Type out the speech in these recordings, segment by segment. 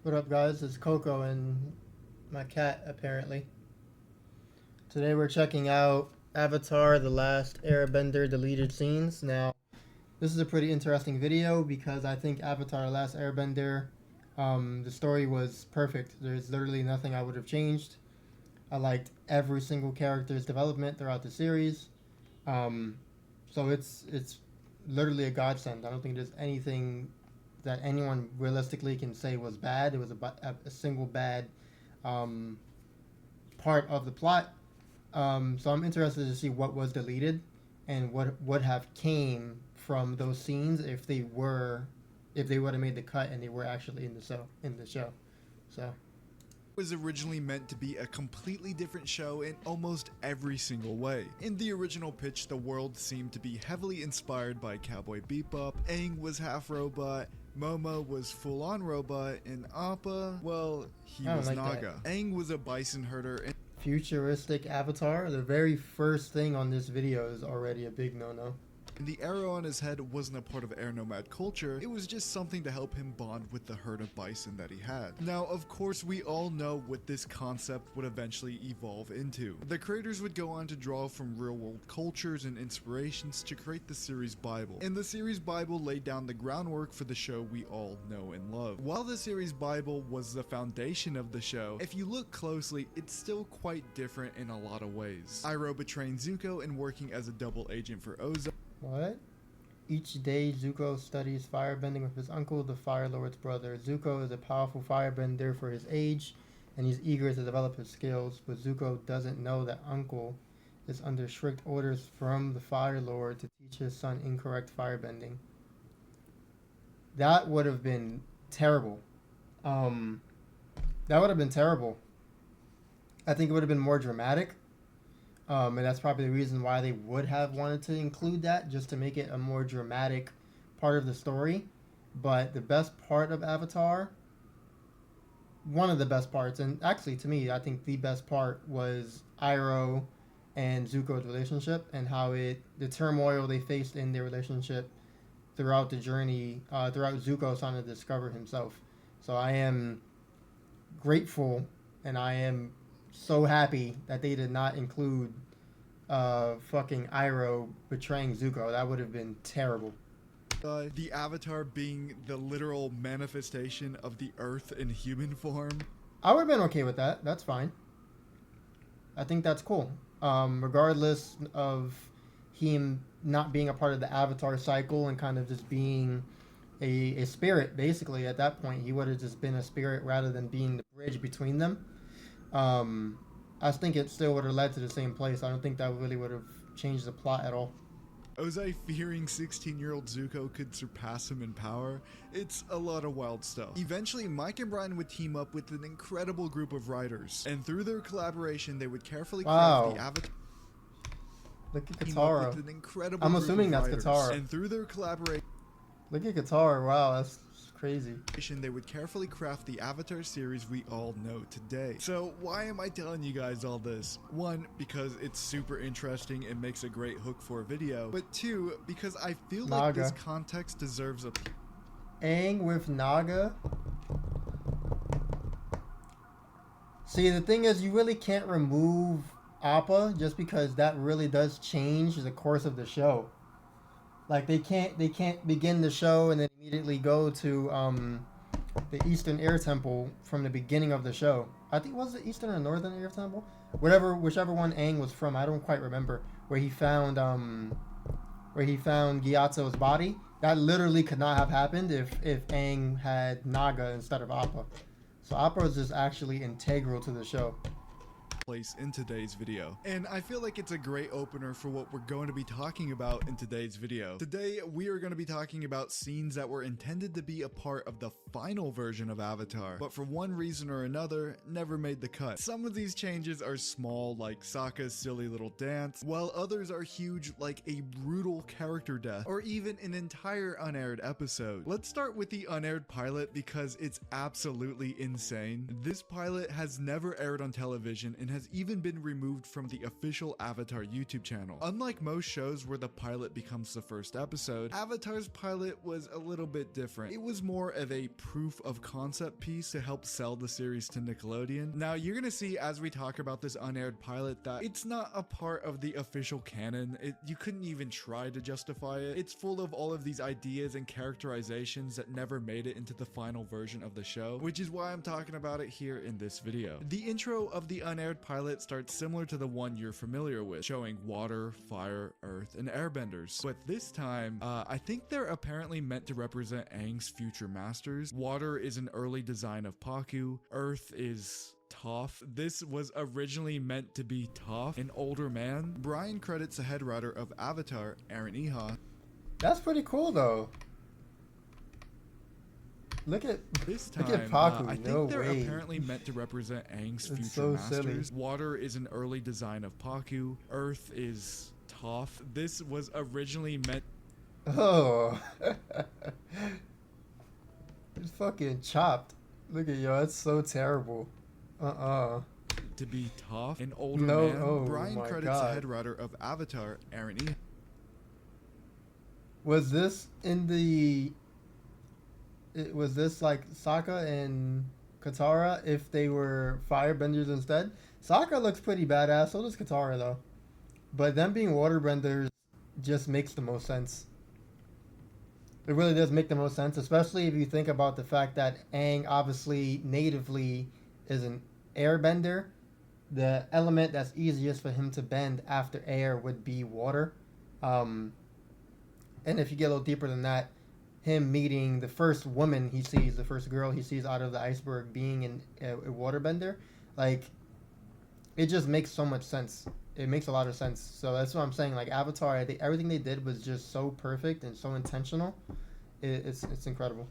What up, guys? It's Coco and my cat, apparently. Today we're checking out Avatar: The Last Airbender deleted scenes. Now, this is a pretty interesting video because I think Avatar: The Last Airbender, the story was perfect. There's literally nothing I would have changed. I liked every single character's development throughout the series. Um, so it's literally a godsend. I don't think there's anything that anyone realistically can say was bad. It was a single bad um, part of the plot. So I'm interested to see what was deleted and what would have came from those scenes if they would have made the cut and they were actually in the show. So Was originally meant to be a completely different show in almost every single way. In the original pitch, the world seemed to be heavily inspired by Cowboy Bebop, Aang was half robot, Momo was full-on robot, and Appa, well, he I don't was like Naga. Aang was a bison herder, and futuristic Avatar, the very first thing on this video is already a big no-no. the arrow on his head wasn't a part of air nomad culture, it was just something to help him bond with the herd of bison that he had. Now, of course, we all know what this concept would eventually evolve into. The creators would go on to draw from real-world cultures and inspirations to create the series Bible, and the series Bible laid down the groundwork for the show we all know and love. While the series Bible was the foundation of the show, if you look closely, it's still quite different in a lot of ways. Iroh betraying Zuko and working as a double agent for Ozai. What? Each day, Zuko studies firebending with his uncle, the Fire Lord's brother. Zuko is a powerful firebender for his age, and he's eager to develop his skills, but Zuko doesn't know that Uncle is under strict orders from the Fire Lord to teach his son incorrect firebending. That would have been terrible. Um, that would have been terrible. I think it would have been more dramatic. And that's probably the reason why they would have wanted to include that, just to make it a more dramatic part of the story. But the best part of Avatar, one of the best parts, and actually to me, I think the best part was Iroh and Zuko's relationship and how the turmoil they faced in their relationship throughout the journey, throughout Zuko trying to discover himself. So I am grateful and I am so happy that they did not include fucking Iroh betraying Zuko. That would have been terrible. The Avatar being the literal manifestation of the Earth in human form. I would have been okay with that. That's fine. I think that's cool. Regardless of him not being a part of the Avatar cycle and kind of just being a spirit, basically, at that point, he would have just been a spirit rather than being the bridge between them. I think it still would have led to the same place. I don't think that really would have changed the plot at all. Ozai fearing 16-year-old Zuko could surpass him in power. It's a lot of wild stuff. Eventually, Mike and Brian would team up with an incredible group of writers, and through their collaboration, they would carefully craft the Avatar. Look at Katara. I'm assuming that's Katara. And through their collaboration, look at Katara. Wow, that's crazy. They would carefully craft the Avatar series we all know today. So why am I telling you guys all this? One, because it's super interesting and makes a great hook for a video, but two, because I feel like this context deserves a... Aang with Naga? See, the thing is, you really can't remove Appa just because that really does change the course of the show. Like they can't begin the show and then immediately go to the Eastern Air Temple from the beginning of the show. I think was it Eastern or Northern Air Temple? Whichever one Aang was from, I don't quite remember. Where he found Gyatso's body. That literally could not have happened if Aang had Naga instead of Appa. So Appa is just actually integral to the show. Place in today's video, and I feel like it's a great opener for what we're going to be talking about in today's video. Today we are going to be talking about scenes that were intended to be a part of the final version of Avatar, but for one reason or another never made the cut. Some of these changes are small, like Sokka's silly little dance, while others are huge, like a brutal character death or even an entire unaired episode. Let's start with the unaired pilot because it's absolutely insane. This pilot has never aired on television and has even been removed from the official Avatar YouTube channel. Unlike most shows where the pilot becomes the first episode, Avatar's pilot was a little bit different. It was more of a proof of concept piece to help sell the series to Nickelodeon. Now you're gonna see as we talk about this unaired pilot that it's not a part of the official canon. You couldn't even try to justify it. It's full of all of these ideas and characterizations that never made it into the final version of the show, which is why I'm talking about it here in this video. The intro of the unaired pilot starts similar to the one you're familiar with, showing water, fire, earth, and airbenders. But this time, I think they're apparently meant to represent Aang's future masters. Water is an early design of Pakku, earth is Toph. This was originally meant to be Toph, an older man. Brian credits the head writer of Avatar, Aaron Eha. That's pretty cool though. Look at Pakku. I think no they're way. apparently meant to represent Aang's It's future so masters. silly. Water is an early design of Pakku. Earth is Toph. This was originally meant Oh. It's fucking chopped. Look at yo, that's so terrible. to be Toph, an older No, man. oh Brian my credits God. the head writer of Avatar, Aaron Eha. Was this in the? Was this like Sokka and Katara if they were firebenders instead? Sokka looks pretty badass, so does Katara though. But them being waterbenders just makes the most sense. It really does make the most sense, especially if you think about the fact that Aang obviously natively is an airbender. The element that's easiest for him to bend after air would be water. And if you get a little deeper than that, him meeting the first woman he sees, the first girl he sees out of the iceberg being a waterbender, like, it just makes so much sense. It makes a lot of sense. So that's what I'm saying. Like, Avatar, I think everything they did was just so perfect and so intentional. It's incredible.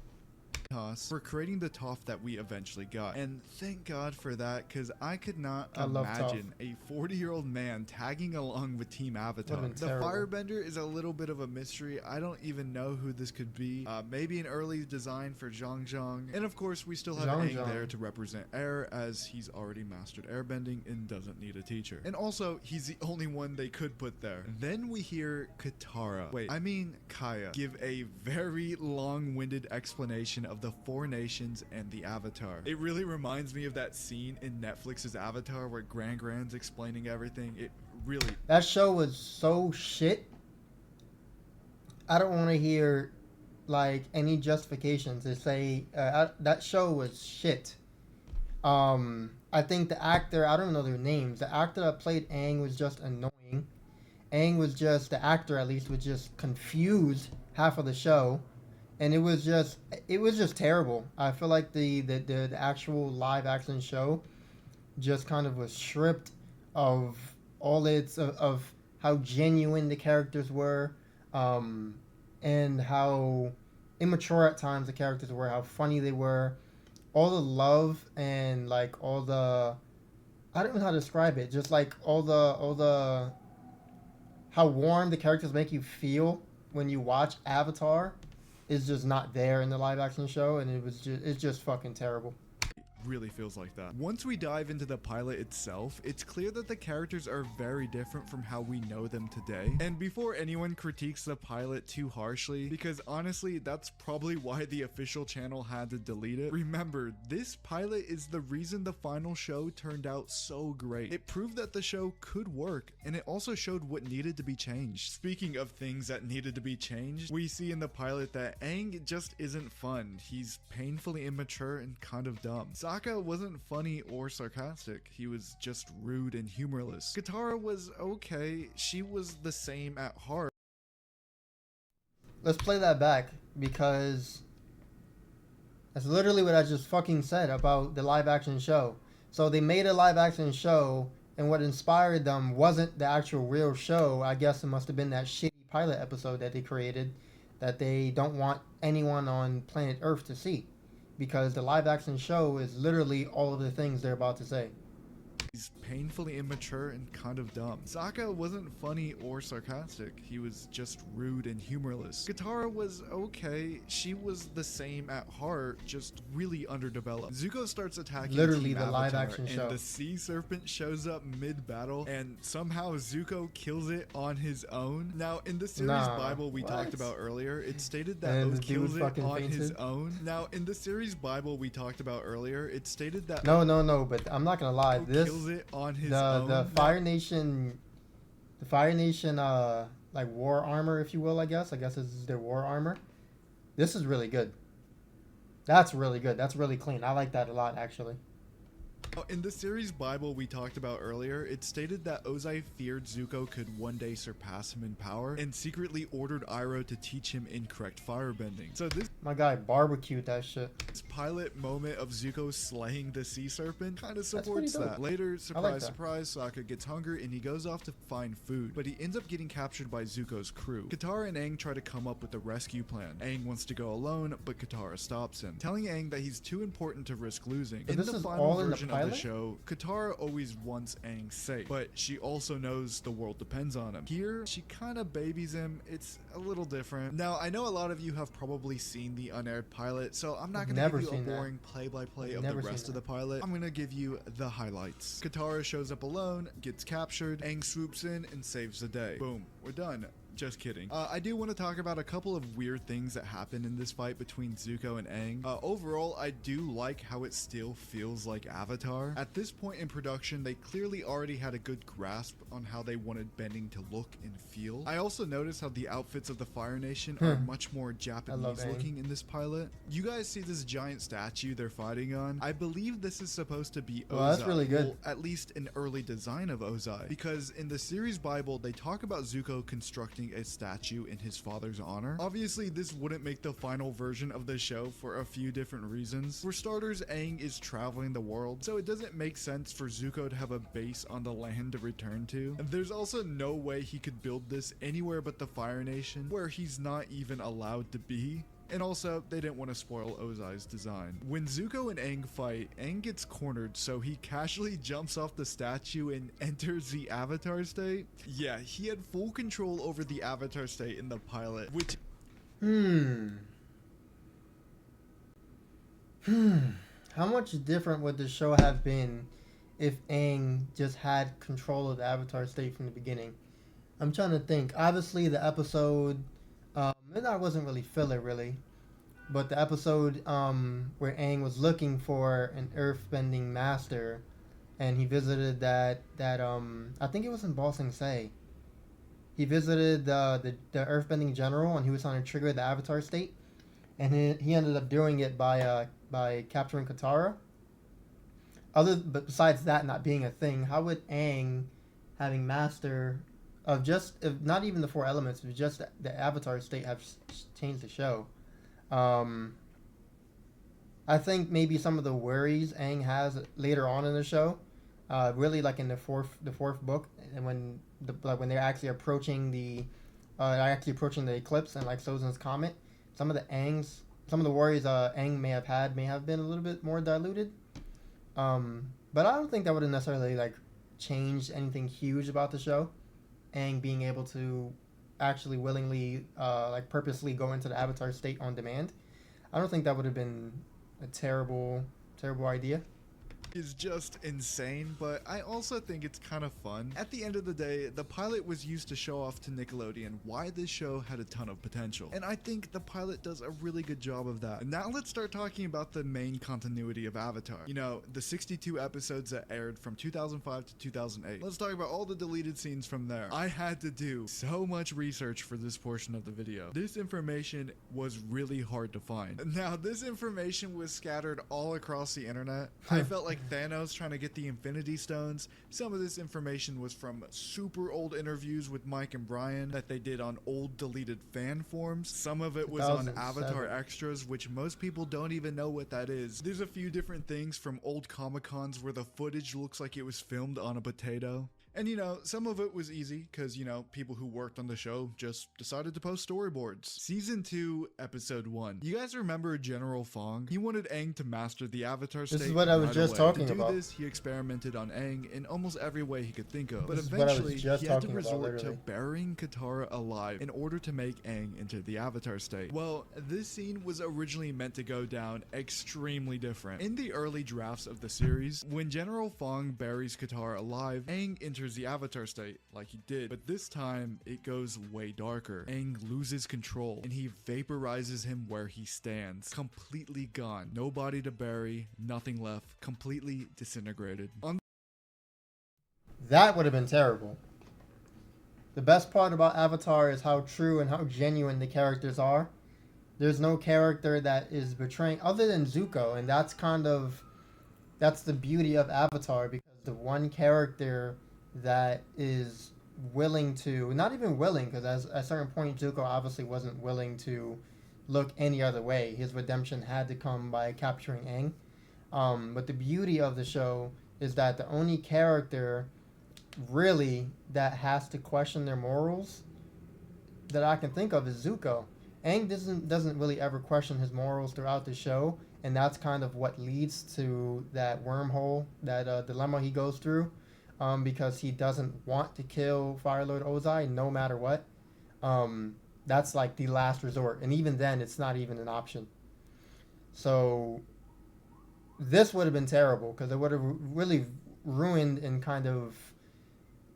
For creating the Toph that we eventually got. And thank God for that, because I could not I love imagine a 40-year-old man tagging along with Team Avatar. Would've The been terrible. Firebender is a little bit of a mystery. I don't even know who this could be. Maybe an early design for Zhang Zhang. And of course, we still have Zhang Aang Zhang. there to represent air, as he's already mastered airbending and doesn't need a teacher. And also, he's the only one they could put there. Then we hear Kaya give a very long-winded explanation of the 4 nations and the Avatar. It really reminds me of that scene in Netflix's Avatar where Grand's explaining everything. It really... That show was so shit. I don't want to hear, like, any justifications to say that show was shit. I think the actor, I don't know their names, the actor that played Aang was just annoying. Aang was just, the actor at least, was just confused half of the show. And it was just terrible. I feel like the actual live action show just kind of was stripped of all of how genuine the characters were, and how immature at times the characters were, how funny they were, all the love and like all the, I don't know how to describe it, just like all the how warm the characters make you feel when you watch Avatar is just not there in the live action show, and it's just fucking terrible. really feels like that. Once we dive into the pilot itself, it's clear that the characters are very different from how we know them today. And before anyone critiques the pilot too harshly, because honestly, that's probably why the official channel had to delete it, remember, this pilot is the reason the final show turned out so great. It proved that the show could work, and it also showed what needed to be changed. Speaking of things that needed to be changed, we see in the pilot that Aang just isn't fun. He's painfully immature and kind of dumb. Sokka wasn't funny or sarcastic. He was just rude and humorless. Katara was okay. She was the same at heart. Let's play that back, because that's literally what I just fucking said about the live action show. So they made a live action show, and what inspired them wasn't the actual real show. I guess it must have been that shitty pilot episode that they created that they don't want anyone on planet Earth to see, because the live action show is literally all of the things they're about to say. He's painfully immature and kind of dumb. Sokka wasn't funny or sarcastic. He was just rude and humorless. Katara was okay. She was the same at heart, just really underdeveloped. Zuko starts attacking Literally Team the live Avatar, action and show. the sea serpent shows up mid-battle, and somehow Zuko kills it on his own. Now, in the series Bible we talked about earlier, it stated that And Oz the dude kills it fucking on his fainted. own. Now, in the series Bible we talked about earlier, it stated that No, but I'm not gonna lie. This kills it on his the own. the Fire Nation, like war armor, if you will. I guess this is their war armor. This is really good. That's really good. That's really clean. I like that a lot, actually. In the series Bible we talked about earlier, it stated that Ozai feared Zuko could one day surpass him in power and secretly ordered Iroh to teach him incorrect firebending. So this My guy barbecued that shit. pilot moment of Zuko slaying the sea serpent kind of supports dope. that. Later, surprise, like that. surprise, Sokka gets hungry and he goes off to find food, but he ends up getting captured by Zuko's crew. Katara and Aang try to come up with a rescue plan. Aang wants to go alone, but Katara stops him, telling Aang that he's too important to risk losing. So In this the is final all in the version of pilot? the show, Katara always wants Aang safe, but she also knows the world depends on him. Here, she kind of babies him. It's a little different. Now, I know a lot of you have probably seen the unaired pilot, so I'm not going to give you a seen that. boring play-by-play of Never the seen rest of that. the pilot. I'm going to give you the highlights. Katara shows up alone, gets captured, Aang swoops in and saves the day. Boom, we're done. Just kidding. I do want to talk about a couple of weird things that happened in this fight between Zuko and Aang. Overall, I do like how it still feels like Avatar. At this point in production, they clearly already had a good grasp on how they wanted bending to look and feel. I also noticed how the outfits of the Fire Nation are much more Japanese looking in this pilot. You guys see this giant statue they're fighting on? I believe this is supposed to be Ozai. Well, that's really good. Well, at least an early design of Ozai, because in the series Bible, they talk about Zuko constructing a statue in his father's honor. Obviously, this wouldn't make the final version of the show for a few different reasons. For starters, Aang is traveling the world, so it doesn't make sense for Zuko to have a base on the land to return to. And there's also no way he could build this anywhere but the Fire Nation, where he's not even allowed to be. And also, they didn't want to spoil Ozai's design. When Zuko and Aang fight, Aang gets cornered, so he casually jumps off the statue and enters the Avatar state. Yeah, he had full control over the Avatar state in the pilot, which... How much different would the show have been if Aang just had control of the Avatar state from the beginning? I'm trying to think. Obviously, the episode... that wasn't really filler, really. But the episode where Aang was looking for an earthbending master, and he visited that I think it was in Ba Sing Se. He visited the earthbending general, and he was trying to trigger the Avatar state, and he ended up doing it by capturing Katara. But besides that not being a thing, how would Aang having master of if not even the four elements, but just the Avatar state have changed the show? I think maybe some of the worries Aang has later on in the show, really like in the fourth book, and when they're actually approaching the eclipse and like Sozin's comet, some of the worries Aang may have been a little bit more diluted. But I don't think that would have necessarily like changed anything huge about the show. Aang being able to actually willingly, purposely go into the Avatar state on demand. I don't think that would have been a terrible idea. Is just insane, but I also think it's kind of fun. At the end of the day, the pilot was used to show off to Nickelodeon why this show had a ton of potential, and I think the pilot does a really good job of that. Now let's start talking about the main continuity of Avatar. You know, the 62 episodes that aired from 2005 to 2008. Let's talk about all the deleted scenes from there. I had to do so much research for this portion of the video. This information was really hard to find. Now, this information was scattered all across the internet. I felt like Thanos trying to get the Infinity Stones. Some of this information was from super old interviews with Mike and Brian that they did on old deleted fan forums. Some of it was on Avatar Extras, which most people don't even know what that is. There's a few different things from old Comic-Cons where the footage looks like it was filmed on a potato. And some of it was easy because, people who worked on the show just decided to post storyboards. Season 2, Episode 1. You guys remember General Fong? He wanted Aang to master the Avatar state. This is what I was just talking about. To do this, he experimented on Aang in almost every way he could think of. But This is what I was eventually, just he had to talking about, resort to literally. burying Katara alive in order to make Aang into the Avatar state. Well, this scene was originally meant to go down extremely different. In the early drafts of the series, when General Fong buries Katara alive, Aang enters the Avatar state like he did, but this time it goes way darker. Aang loses control and he vaporizes him where he stands, completely gone. No body to bury, nothing left, completely disintegrated. That would have been terrible. The best part about Avatar is how true and how genuine the characters are. There's no character that is betraying other than Zuko, and that's the beauty of Avatar, because the one character that is willing to, not even willing, because at a certain point Zuko obviously wasn't willing to look any other way. His redemption had to come by capturing Aang. But the beauty of the show is that the only character really that has to question their morals that I can think of is Zuko. Aang doesn't really ever question his morals throughout the show, and that's kind of what leads to that wormhole, that dilemma he goes through, because he doesn't want to kill Fire Lord Ozai no matter what. That's like the last resort, and even then it's not even an option. So this would have been terrible, because it would have really ruined and kind of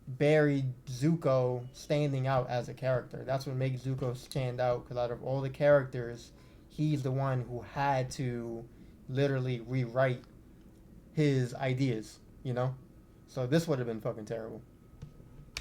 buried Zuko standing out as a character. That's what makes Zuko stand out, because out of all the characters, he's the one who had to literally rewrite his ideas, So this would have been fucking terrible.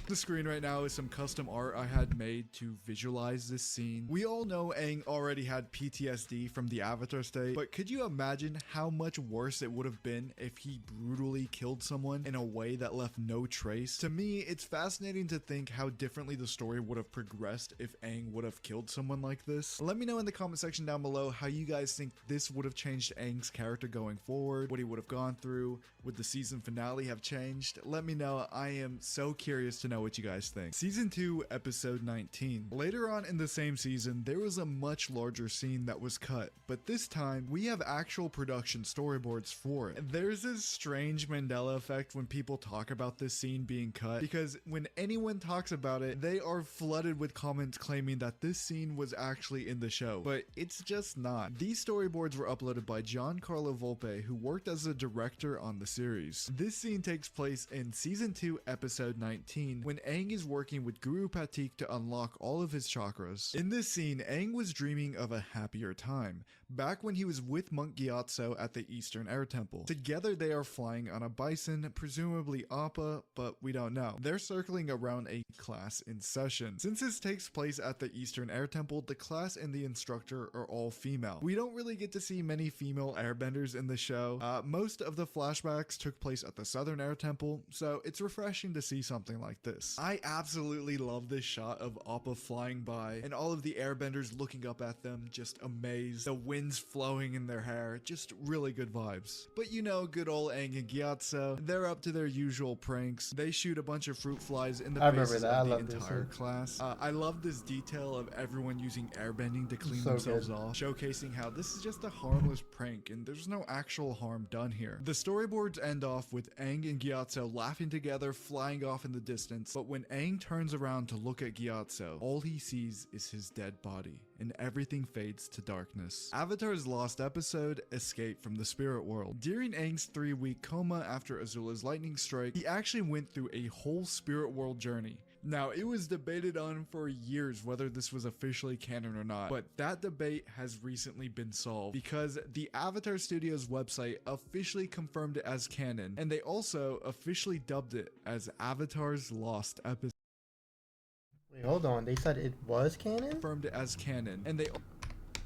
The screen right now is some custom art I had made to visualize this scene. We all know Aang already had PTSD from the Avatar state, but could you imagine how much worse it would have been if he brutally killed someone in a way that left no trace? To me, it's fascinating to think how differently the story would have progressed if Aang would have killed someone like this. Let me know in the comment section down below how you guys think this would have changed Aang's character going forward, what he would have gone through. Would the season finale have changed? Let me know. I am so curious to know what you guys think. Season 2, Episode 19. Later on in the same season, there was a much larger scene that was cut, but this time we have actual production storyboards for it. There's this strange Mandela effect when people talk about this scene being cut, because when anyone talks about it, they are flooded with comments claiming that this scene was actually in the show, but it's just not. These storyboards were uploaded by Giancarlo Volpe, who worked as a director on the series. This scene takes place in Season 2, Episode 19, when Aang is working with Guru Patik to unlock all of his chakras. In this scene, Aang was dreaming of a happier time, back when he was with Monk Gyatso at the Eastern Air Temple. Together they are flying on a bison, presumably Appa, but we don't know. They're circling around a class in session. Since this takes place at the Eastern Air Temple, the class and the instructor are all female. We don't really get to see many female airbenders in the show. Most of the flashbacks took place at the Southern Air Temple, so it's refreshing to see something like this. I absolutely love this shot of Appa flying by and all of the airbenders looking up at them, just amazed. The winds flowing in their hair, just really good vibes. But good old Aang and Gyatso, they're up to their usual pranks. They shoot a bunch of fruit flies in the faces of the entire class. I love this detail of everyone using airbending to clean themselves off, showcasing how this is just a harmless prank and there's no actual harm done here. The storyboards end off with Aang and Gyatso laughing together, flying off in the distance, but when Aang turns around to look at Gyatso, all he sees is his dead body, and everything fades to darkness. Avatar's lost episode, Escape from the Spirit World. During Aang's 3-week coma after Azula's lightning strike, he actually went through a whole spirit world journey. Now, it was debated on for years whether this was officially canon or not, but that debate has recently been solved because the Avatar Studios website officially confirmed it as canon, and they also officially dubbed it as Avatar's Lost Episode. Wait, hold on. They said it was canon? Confirmed it as canon, and they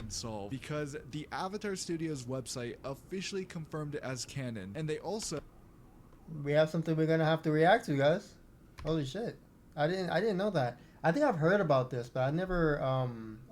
solved because the Avatar Studios website officially confirmed it as canon, and they also We have something we're gonna have to react to, guys. Holy shit. I didn't know that. I think I've heard about this, but I never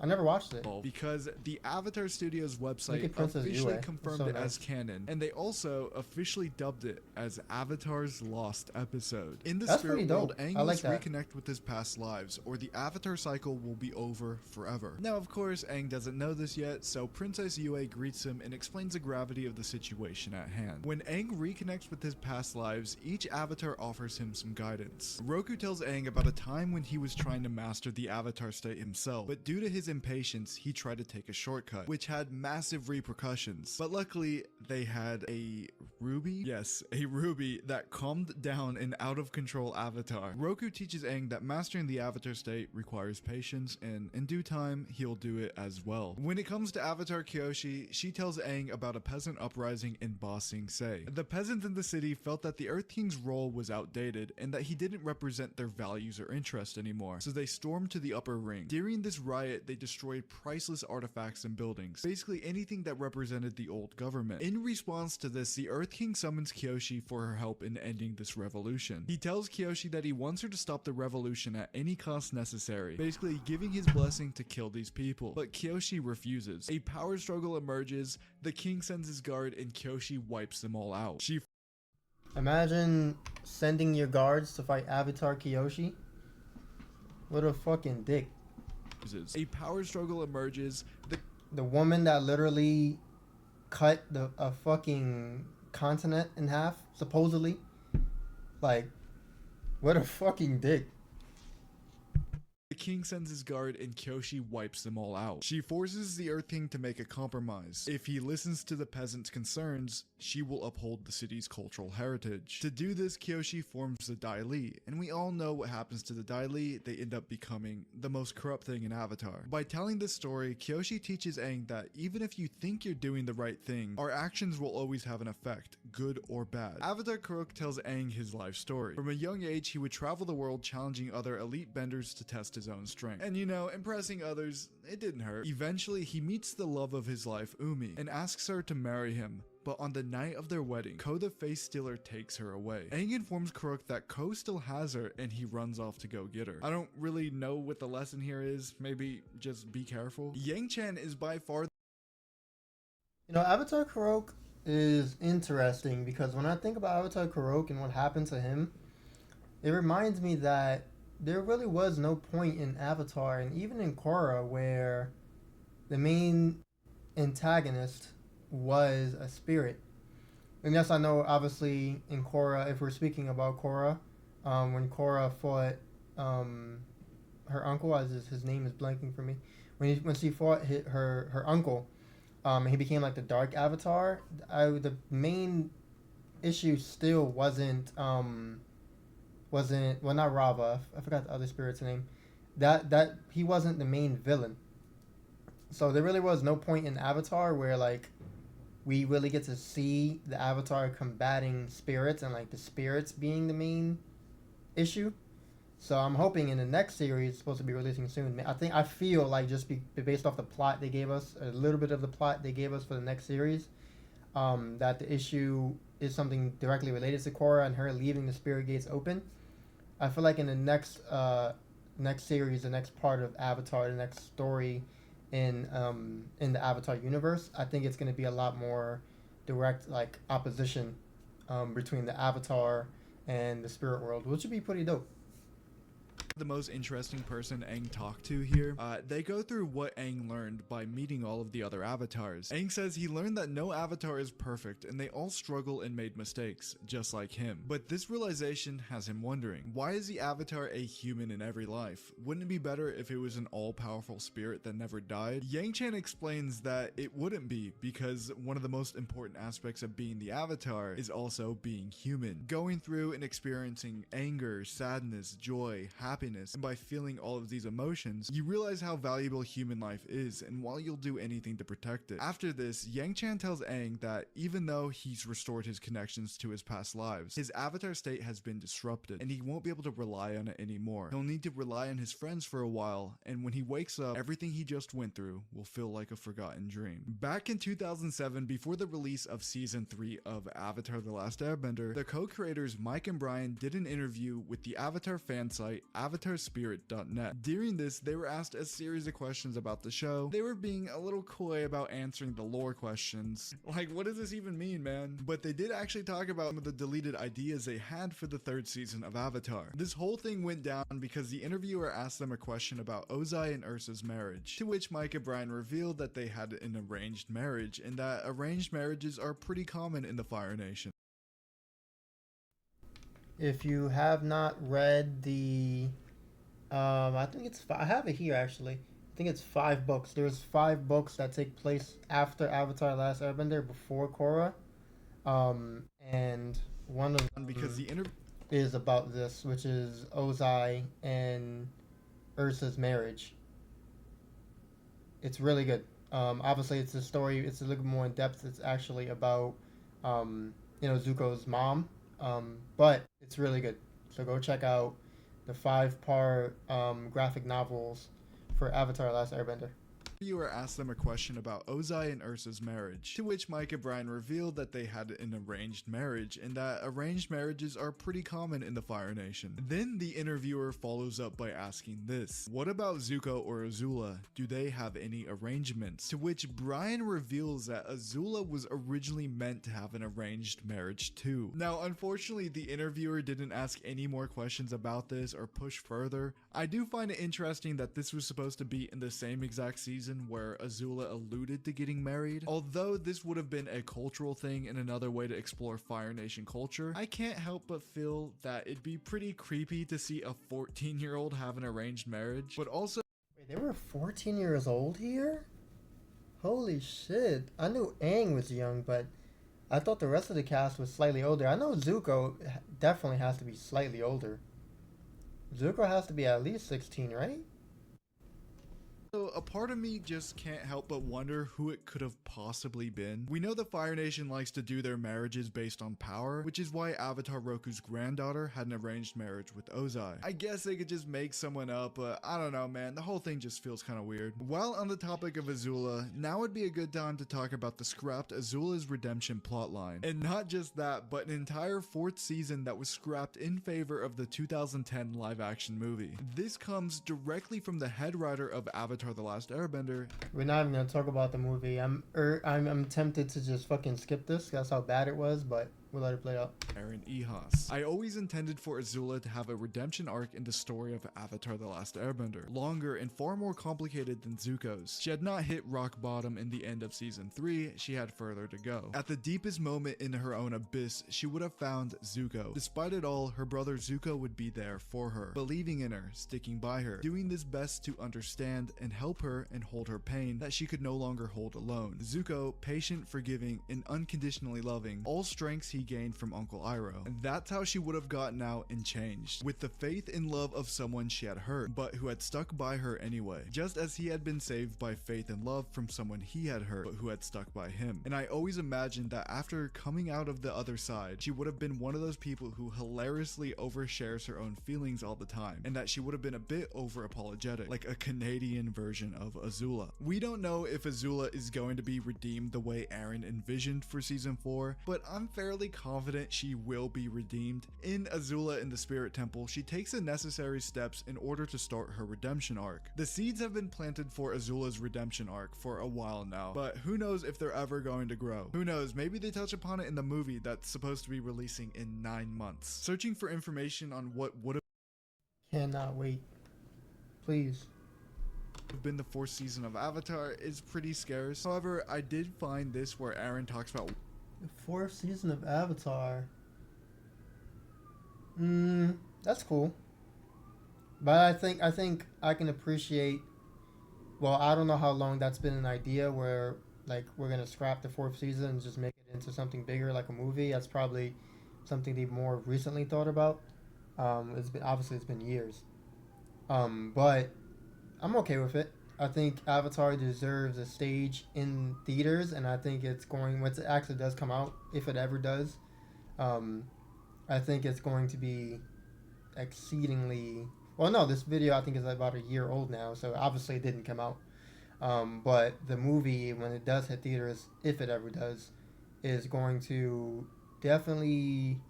watched it. because the Avatar Studios Look website at Princess officially Yue. confirmed So it nice. as canon, and they also officially dubbed it as Avatar's Lost Episode. In the That's pretty spirit world, dope. Aang I like must that. reconnect with his past lives, or the Avatar cycle will be over forever. Now, of course, Aang doesn't know this yet, so Princess Yue greets him and explains the gravity of the situation at hand. When Aang reconnects with his past lives, each Avatar offers him some guidance. Roku tells Aang about a time when he was trying to master the Avatar state himself, but due to his impatience, he tried to take a shortcut, which had massive repercussions. But luckily, they had a ruby? Yes, a ruby that calmed down an out-of-control Avatar. Roku teaches Aang that mastering the Avatar state requires patience, and in due time, he'll do it as well. When it comes to Avatar Kyoshi, she tells Aang about a peasant uprising in Ba Sing Se. The peasants in the city felt that the Earth King's role was outdated, and that he didn't represent their values or interests anymore, so they stormed to the upper ring. During this riot, they destroyed priceless artifacts and buildings, basically anything that represented the old government. In response to this, the Earth King summons Kyoshi for her help in ending this revolution. He tells Kyoshi that he wants her to stop the revolution at any cost necessary, basically giving his blessing to kill these people. But Kyoshi refuses. A power struggle emerges, the king sends his guard, and Kyoshi wipes them all out. She Imagine sending your guards to fight Avatar Kyoshi. What a fucking dick. refuses. A power struggle emerges, The woman that literally cut a fucking continent in half, supposedly. Like, what a fucking dick. the king sends his guard, and Kyoshi wipes them all out. She forces the Earth King to make a compromise. If he listens to the peasants' concerns, she will uphold the city's cultural heritage. To do this, Kyoshi forms the Dai Li, and we all know what happens to the Dai Li. They end up becoming the most corrupt thing in Avatar. By telling this story, Kyoshi teaches Aang that even if you think you're doing the right thing, our actions will always have an effect, good or bad. Avatar Kuruk tells Aang his life story. From a young age, he would travel the world challenging other elite benders to test his own strength. And you know, impressing others, it didn't hurt. Eventually, he meets the love of his life, Umi, and asks her to marry him. But on the night of their wedding, Ko the Face Stealer takes her away. Aang informs Kuruk that Ko still has her, and he runs off to go get her. I don't really know what the lesson here is. Maybe just be careful. Yang Chen is by far You know, Avatar Kurok is interesting because when I think about Avatar Kurok and what happened to him, it reminds me that there really was no point in Avatar and even in Korra where the main antagonist was a spirit. And yes, I know obviously in Korra, if we're speaking about Korra, when Korra fought her uncle, as his name is blanking for me, when she fought her uncle, he became like the Dark Avatar. The main issue still wasn't well, not Rava. I forgot the other spirit's name. That he wasn't the main villain. So there really was no point in Avatar where like we really get to see the Avatar combating spirits and like the spirits being the main issue. So I'm hoping in the next series, it's supposed to be releasing soon. I feel like just based off the plot they gave us, a little bit of the plot they gave us for the next series, that the issue is something directly related to Korra and her leaving the spirit gates open. I feel like in the next series, the next part of Avatar, the next story in the Avatar universe, I think it's going to be a lot more direct like opposition between the Avatar and the spirit world, which would be pretty dope. the most interesting person Aang talked to here. They go through what Aang learned by meeting all of the other avatars. Aang says he learned that no avatar is perfect and they all struggle and made mistakes, just like him. But this realization has him wondering, why is the avatar a human in every life? Wouldn't it be better if it was an all-powerful spirit that never died? Yang Chan explains that it wouldn't be, because one of the most important aspects of being the avatar is also being human. Going through and experiencing anger, sadness, joy, happiness, and by feeling all of these emotions, you realize how valuable human life is and why you'll do anything to protect it. After this, Yang Chan tells Aang that even though he's restored his connections to his past lives, his avatar state has been disrupted and he won't be able to rely on it anymore. He'll need to rely on his friends for a while, and when he wakes up, everything he just went through will feel like a forgotten dream. Back in 2007, before the release of season 3 of Avatar: The Last Airbender, the co-creators Mike and Brian did an interview with the Avatar fan site avatarspirit.net. During this, they were asked a series of questions about the show. They were being a little coy about answering the lore questions. Like, what does this even mean, man? But they did actually talk about some of the deleted ideas they had for the third season of Avatar. This whole thing went down because the interviewer asked them a question about Ozai and Ursa's marriage, to which Mike and Brian revealed that they had an arranged marriage and that arranged marriages are pretty common in the Fire Nation. If you have not read the, I think it's I have it here actually. I think it's 5 books. There's 5 books that take place after Avatar: Last Airbender, before Korra, and one of them Because the is about this, which is Ozai and Ursa's marriage. It's really good. Obviously, it's a story. It's a little more in depth. It's actually about, Zuko's mom. But it's really good. So go check out the 5-part graphic novels for Avatar: Last Airbender. Viewer asked them a question about Ozai and Ursa's marriage, to which Mike and Brian revealed that they had an arranged marriage and that arranged marriages are pretty common in the Fire Nation. Then the interviewer follows up by asking this: what about Zuko or Azula? Do they have any arrangements? To which Brian reveals that Azula was originally meant to have an arranged marriage too. Now, unfortunately, the interviewer didn't ask any more questions about this or push further. I do find it interesting that this was supposed to be in the same exact season where Azula alluded to getting married. Although this would have been a cultural thing and another way to explore Fire Nation culture, I can't help but feel that it'd be pretty creepy to see a 14-year-old have an arranged marriage, but also... Wait, they were 14 years old here? Holy shit. I knew Aang was young, but I thought the rest of the cast was slightly older. I know Zuko definitely has to be slightly older. Zuko has to be at least 16, right? So a part of me just can't help but wonder who it could have possibly been. We know the Fire Nation likes to do their marriages based on power, which is why Avatar Roku's granddaughter had an arranged marriage with Ozai. I guess they could just make someone up, but I don't know, man. The whole thing just feels kind of weird. While on the topic of Azula, now would be a good time to talk about the scrapped Azula's redemption plotline. And not just that, but an entire 4th season that was scrapped in favor of the 2010 live-action movie. This comes directly from the head writer of Avatar: The Last Airbender. We're not even gonna talk about the movie. I'm tempted to just fucking skip this. That's how bad it was, but we'll let it play out. Aaron Ehas. I always intended for Azula to have a redemption arc in the story of Avatar: The Last Airbender, longer and far more complicated than Zuko's. She had not hit rock bottom in the end of season 3, she had further to go. At the deepest moment in her own abyss, she would have found Zuko. Despite it all, her brother Zuko would be there for her, believing in her, sticking by her, doing his best to understand and help her and hold her pain that she could no longer hold alone. Zuko, patient, forgiving, and unconditionally loving, all strengths he gained from Uncle Iroh. And that's how she would have gotten out and changed, with the faith and love of someone she had hurt, but who had stuck by her anyway, just as he had been saved by faith and love from someone he had hurt, but who had stuck by him. And I always imagined that after coming out of the other side, she would have been one of those people who hilariously overshares her own feelings all the time, and that she would have been a bit over apologetic, like a Canadian version of Azula. We don't know if Azula is going to be redeemed the way Aaron envisioned for season 4, but I'm fairly confident she will be redeemed. In Azula in the Spirit Temple, she takes the necessary steps in order to start her redemption arc. The seeds have been planted for Azula's redemption arc for a while now, but who knows if they're ever going to grow. Who knows, maybe they touch upon it in the movie that's supposed to be releasing in 9 months. Searching for information on what would have Cannot wait. Please. been the 4th season of Avatar is pretty scarce. However, I did find this where Aaron talks about The 4th season of Avatar. That's cool. But I think I can appreciate. Well, I don't know how long that's been an idea where like we're gonna scrap the 4th season and just make it into something bigger like a movie. That's probably something they more recently thought about. It's been years. But I'm okay with it. I think Avatar deserves a stage in theaters, and I think it's going. Once it actually does come out, if it ever does, I think it's going to be exceedingly. Well, no, this video I think is about a year old now, so obviously it didn't come out. But the movie, when it does hit theaters, if it ever does, is going to definitely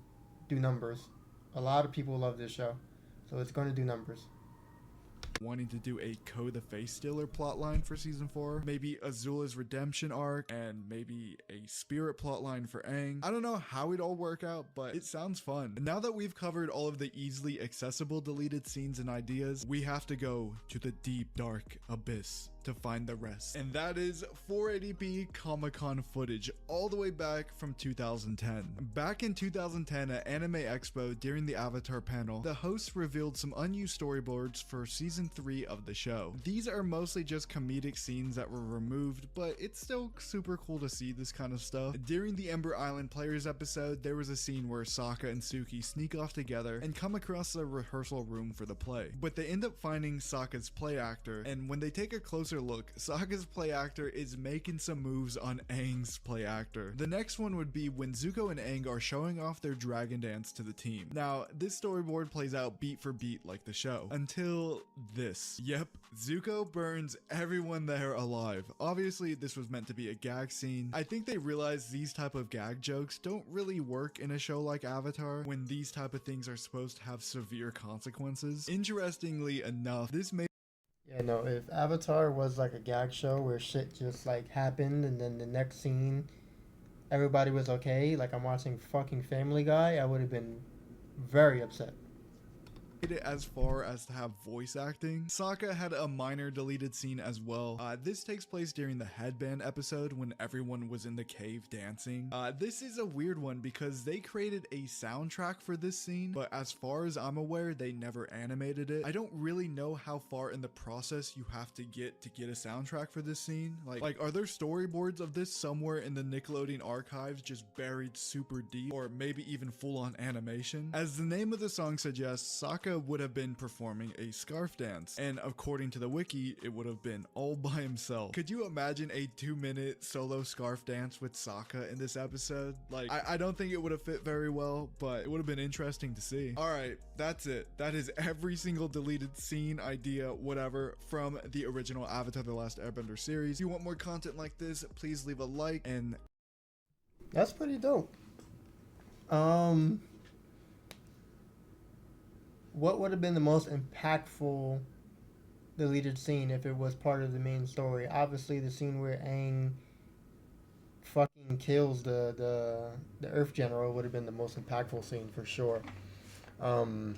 do numbers. A lot of people love this show, So it's going to do numbers. Wanting to do a Ko the Face Stealer plotline for season 4, maybe Azula's redemption arc, and maybe a spirit plotline for Aang. I don't know how it'd all work out, but it sounds fun. Now that we've covered all of the easily accessible deleted scenes and ideas, we have to go to the deep dark abyss to find the rest. And that is 480p Comic-Con footage all the way back from 2010. Back in 2010 at Anime Expo during the Avatar panel, the hosts revealed some unused storyboards for season 3 of the show. These are mostly just comedic scenes that were removed, but it's still super cool to see this kind of stuff. During the Ember Island Players episode, there was a scene where Sokka and Suki sneak off together and come across the rehearsal room for the play. But they end up finding Sokka's play actor, and when they take a closer look, Sokka's play actor is making some moves on Aang's play actor. The next one would be when Zuko and Aang are showing off their dragon dance to the team. Now, this storyboard plays out beat for beat like the show, until this. Yep, Zuko burns everyone there alive. Obviously, this was meant to be a gag scene. I think they realized these type of gag jokes don't really work in a show like Avatar when these type of things are supposed to have severe consequences. Interestingly enough, this may Yeah, no, if Avatar was like a gag show where shit just like happened and then the next scene everybody was okay, like I'm watching fucking Family Guy, I would have been very upset. it as far as to have voice acting. Sokka had a minor deleted scene as well. This takes place during the headband episode when everyone was in the cave dancing. This is a weird one because they created a soundtrack for this scene, but as far as I'm aware, they never animated it. I don't really know how far in the process you have to get a soundtrack for this scene. Like are there storyboards of this somewhere in the Nickelodeon archives just buried super deep, or maybe even full-on animation? As the name of the song suggests, Sokka would have been performing a scarf dance, and according to the wiki, it would have been all by himself. Could you imagine a 2-minute solo scarf dance with Sokka in this episode? Like, I don't think it would have fit very well, but it would have been interesting to see. Alright, that's it. That is every single deleted scene, idea, whatever, from the original Avatar The Last Airbender series. If you want more content like this, please leave a like, and That's pretty dope. What would have been the most impactful deleted scene if it was part of the main story? Obviously, the scene where Aang fucking kills the Earth General would have been the most impactful scene for sure. The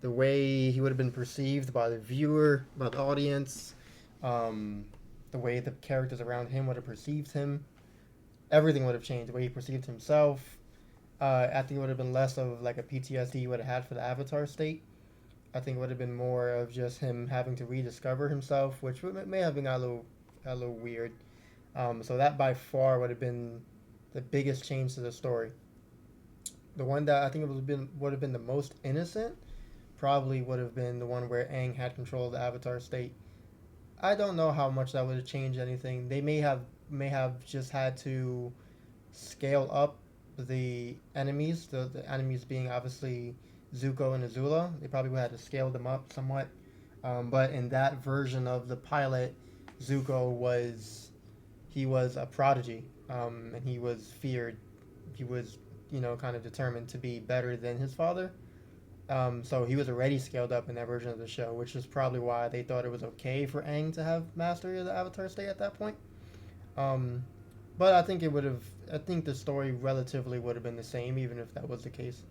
way he would have been perceived by the viewer, by the audience, the way the characters around him would have perceived him, everything would have changed. The way he perceived himself. I think it would have been less of like a PTSD he would have had for the Avatar state. I think it would have been more of just him having to rediscover himself, which may have been a little weird. So that by far would have been the biggest change to the story. The one that I think would have been the most innocent probably would have been the one where Aang had control of the Avatar state. I don't know how much that would have changed anything. They may have just had to scale up the enemies, the enemies being obviously Zuko and Azula. They probably would have had to scale them up somewhat. But in that version of the pilot, Zuko was a prodigy, and he was feared. He was, kind of determined to be better than his father. So he was already scaled up in that version of the show, which is probably why they thought it was okay for Aang to have mastery of the Avatar state at that point. But I think the story relatively would have been the same, even if that was the case.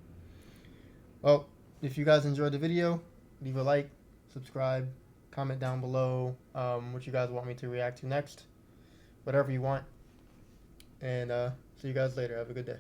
Well, if you guys enjoyed the video, leave a like, subscribe, comment down below what you guys want me to react to next. Whatever you want. And see you guys later. Have a good day.